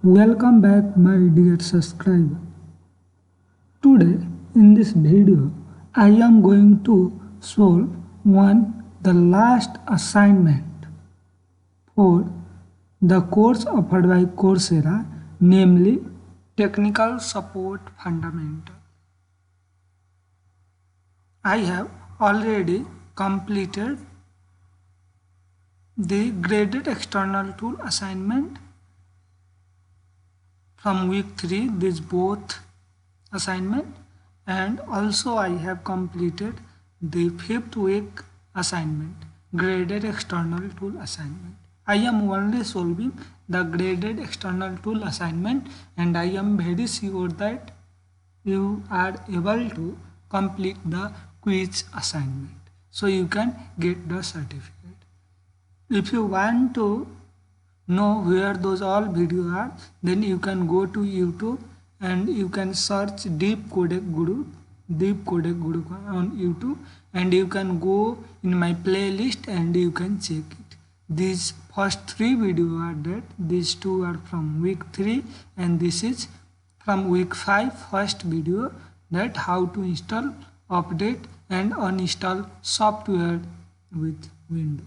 Welcome back my dear subscriber. Today in this video I am going to solve the last assignment for the course offered by Coursera, namely Technical Support Fundamental. I have already completed the graded external tool assignment from week 3, this both assignment, and also I have completed the 5th week assignment, graded external tool assignment. I am only solving the graded external tool assignment, and I am very sure that you are able to complete the quiz assignment, so you can get the certificate. If you want to know where those all videos are, then you can go to YouTube and you can search Deep Codec Guru on YouTube, and you can go in my playlist and you can check it. These first 3 videos are that, these 2 are from week 3 and this is from week 5 first video, that how to install, update and uninstall software with Windows.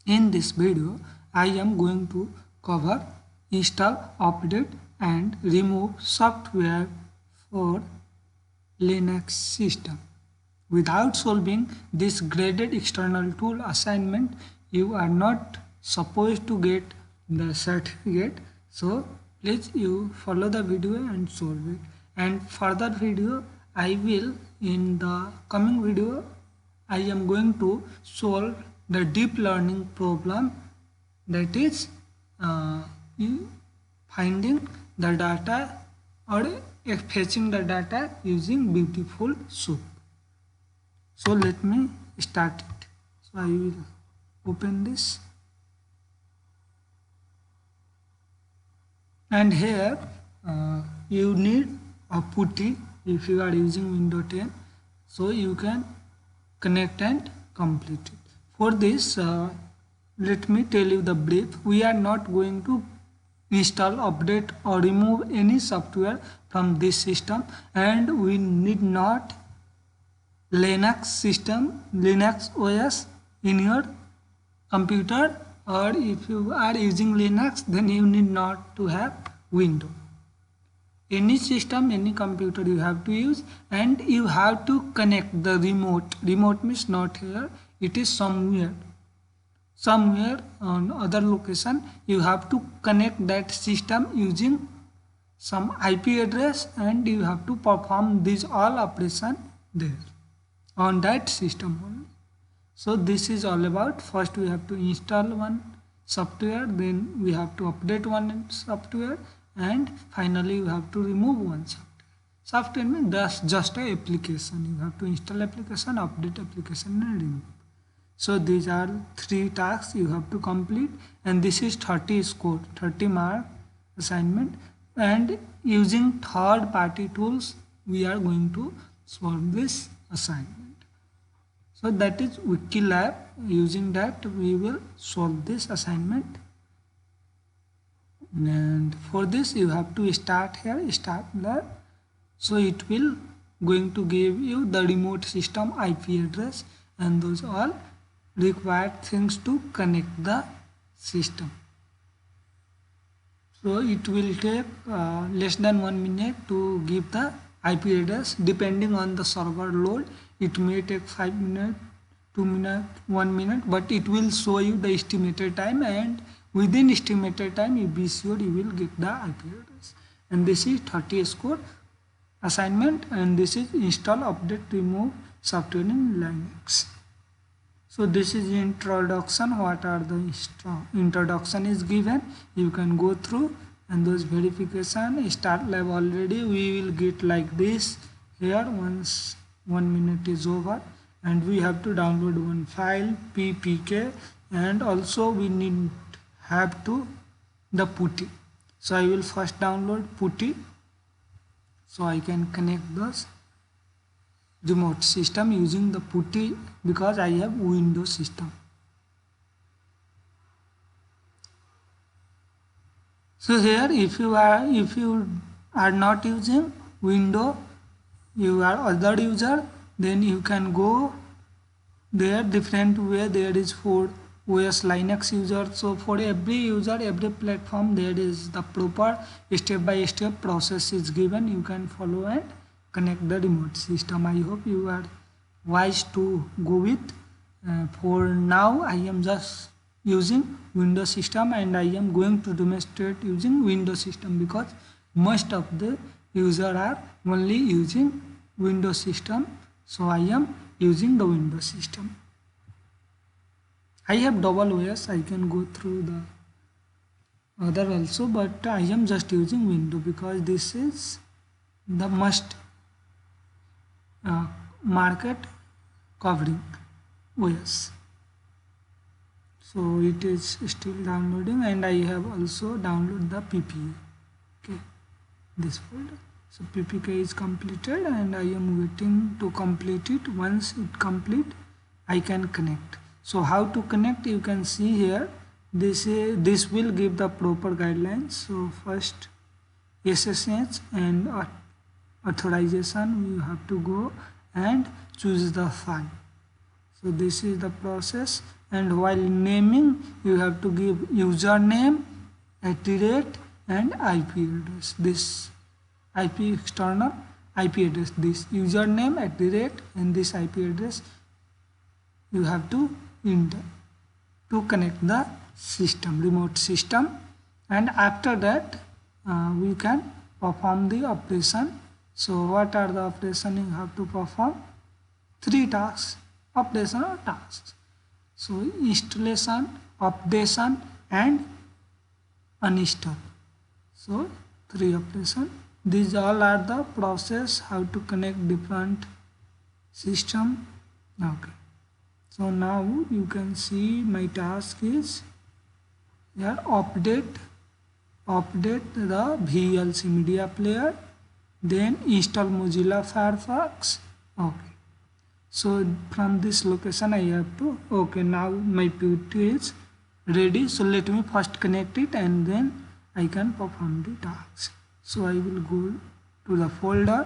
In this video I am going to cover install, update and remove software for Linux system. Without solving this graded external tool assignment, you are not supposed to get the certificate. So please you follow the video and solve it. And further video I will, in the coming video I am going to solve the deep learning problem, that is finding the data or fetching the data using Beautiful Soup. So let me start it. So I will open this, and here you need a putty if you are using Windows 10, so you can connect and complete it. For this let me tell you the brief. We are not going to install, update or remove any software from this system, and we need not Linux system, Linux OS in your computer, or if you are using Linux then you need not to have Windows. Any system, any computer you have to use, and you have to connect the remote. Remote means not here, it is somewhere on other location. You have to connect that system using some IP address, and you have to perform these all operation there on that system only. So this is all about, first we have to install one software, then we have to update one software, and finally you have to remove one software. Software means just a application. You have to install application, update application and remove. So these are 3 tasks you have to complete, and this is 30 score, 30 mark assignment, and using third party tools we are going to solve this assignment. So that is Wikilab. Using that we will solve this assignment, and for this you have to start here, start lab. So it will going to give you the remote system IP address and those all required things to connect the system. So it will take less than 1 minute to give the IP address. Depending on the server load, it may take 5 minutes, 2 minutes, 1 minute, but it will show you the estimated time, and within estimated time you be sure you will get the IP address. And this is 30 score assignment, and this is install, update, remove software in Linux. So this is introduction. What are the introduction is given, you can go through, and those verification, start lab already we will get like this here once 1 minute is over, and we have to download one file ppk, and also we need have to the putty. So I will first download putty, so I can connect this remote system using the putty because I have Windows system. So here if you are not using window, you are other user, then you can go there different way. There is for OS Linux user. So for every user, every platform, there is the proper step by step process is given. You can follow and connect the remote system. I hope you are wise to go with. For now, I am just using Windows system, and I am going to demonstrate using Windows system because most of the user are only using Windows system. So I am using the Windows system. I have double OS. I can go through the other also, but I am just using Windows because this is the must market covering OS. So it is still downloading, and I have also downloaded the PPA. Okay, this folder. So PPK is completed, and I am waiting to complete it. Once it complete, I can connect. So how to connect, you can see here. This will give the proper guidelines. So first SSH and authorization, you have to go and choose the file. So this is the process, and while naming, you have to give username, @ and IP address. This IP external IP address, this username, @ and this IP address you have to enter to connect the system, remote system. And after that we can perform the operation. So what are the operation you have to perform? 3 tasks, operational tasks. So installation, updation, and uninstall. So 3 operation. These all are the process how to connect different system. Okay. So now you can see my task is here update the VLC media player, then install Mozilla Firefox. Okay. So from this location I have to, okay, now my PPT is ready. So let me first connect it, and then I can perform the task. So I will go to the folder.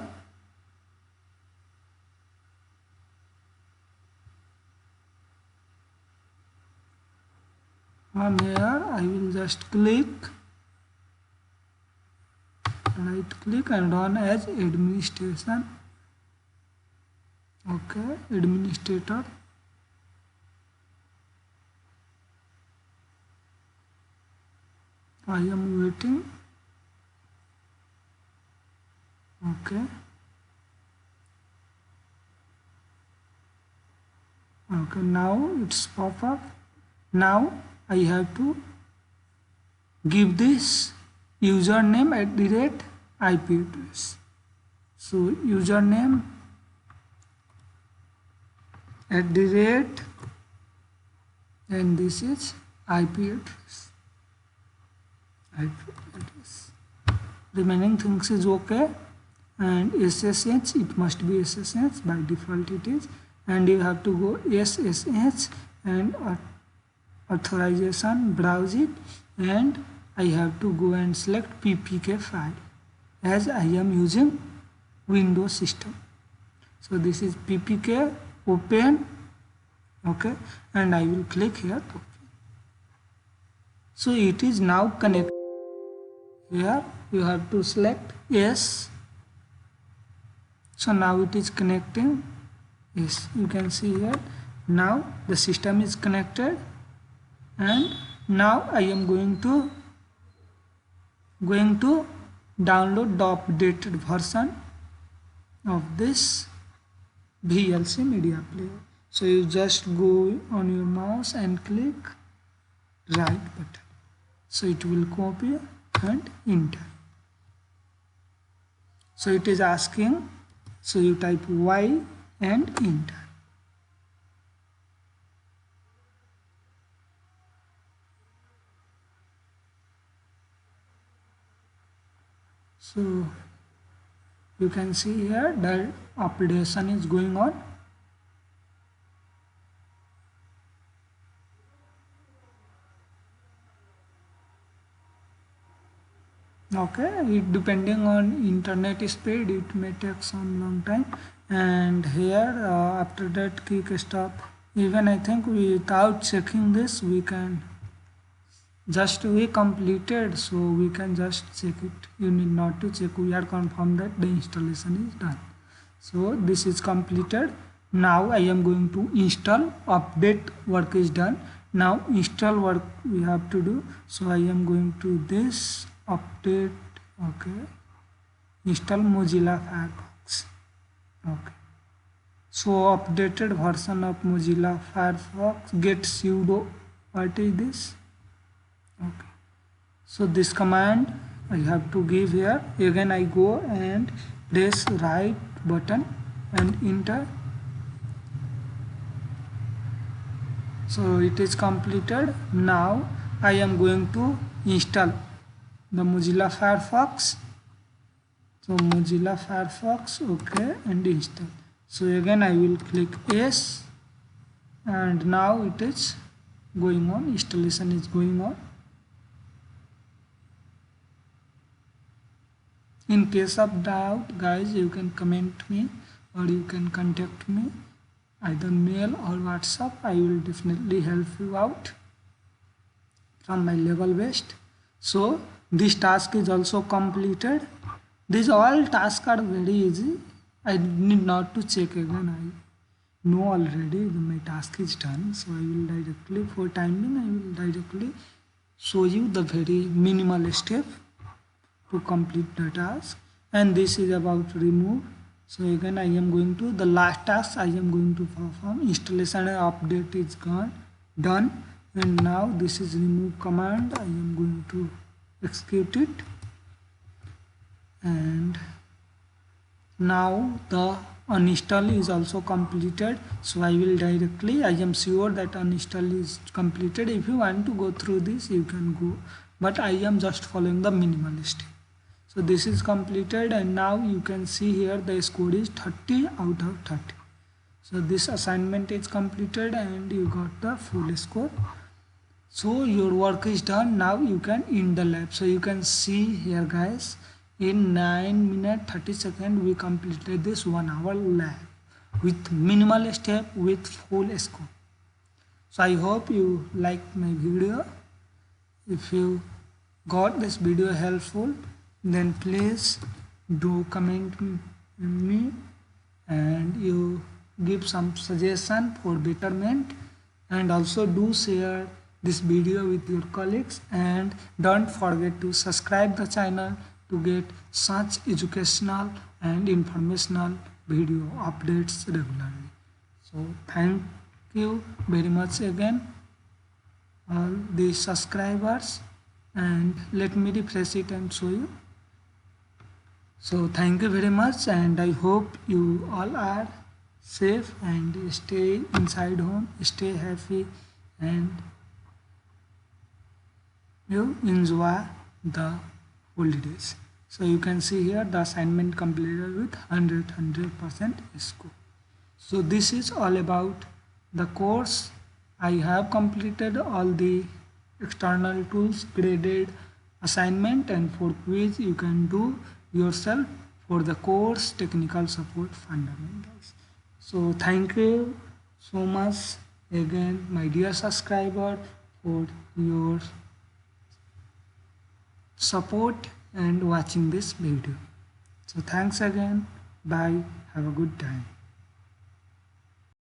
From here I will just right click and run as administration. Okay, administrator. I am waiting. Okay. Okay, now it's pop up. Now I have to give this username, @ IP address. So username, @ and this is IP address. Remaining things is okay, and SSH, it must be SSH, by default it is, and you have to go SSH and authorization, browse it, and I have to go and select PPK file as I am using Windows system. So this is PPK, open. Okay, and I will click here open. So it is now connected. Here you have to select yes. So now it is connecting. Yes, you can see here. Now the system is connected, and now I am going to download the updated version of this VLC media player. So you just go on your mouse and click right button. So it will copy and enter. So it is asking, so you type Y and enter. So you can see here that updation is going on. Okay, it depending on internet speed, it may take some long time. And here after that quick stop, even I think without checking this we can just we completed, so we can just check it. You need not to check, we are confirmed that the installation is done. So this is completed. Now I am going to install. Update work is done. Now install work we have to do. So I am going to this update. Okay, install Mozilla Firefox. Okay, so updated version of Mozilla Firefox, get sudo. What is this? Okay, so this command I have to give here. Again I go and press right button and enter. So it is completed. Now I am going to install the Mozilla Firefox. So Mozilla Firefox, okay, and install. So again I will click yes, and now it is going on, installation is going on. In case of doubt, guys, you can comment me or you can contact me either mail or WhatsApp. I will definitely help you out from my level best. So this task is also completed. These all tasks are very easy. I need not to check again. I know already my task is done. So I will directly, for timing, I will directly show you the very minimal step to complete the task. And this is about remove. So again I am going to the last task I am going to perform. Installation and update is done, and now this is remove command. I am going to execute it, and now the uninstall is also completed. So I will directly, I am sure that uninstall is completed. If you want to go through this you can go, but I am just following the minimal step. So this is completed, and now you can see here the score is 30 out of 30. So this assignment is completed and you got the full score. So your work is done. Now you can end the lab. So you can see here, guys, in 9 minutes 30 seconds we completed this 1 hour lab with minimal step with full score. So I hope you liked my video. If you got this video helpful, then please do comment me, and you give some suggestion for betterment, and also do share this video with your colleagues, and don't forget to subscribe the channel to get such educational and informational video updates regularly. So thank you very much again all the subscribers, and let me refresh it and show you. So thank you very much, and I hope you all are safe and stay inside home, stay happy, and you enjoy the holidays. So you can see here the assignment completed with 100% score. So this is all about the course. I have completed all the external tools, graded assignment, and for quiz you can do yourself for the course technical support fundamentals. So thank you so much again, my dear subscriber, for your support and watching this video. So thanks again. Bye. Have a good time.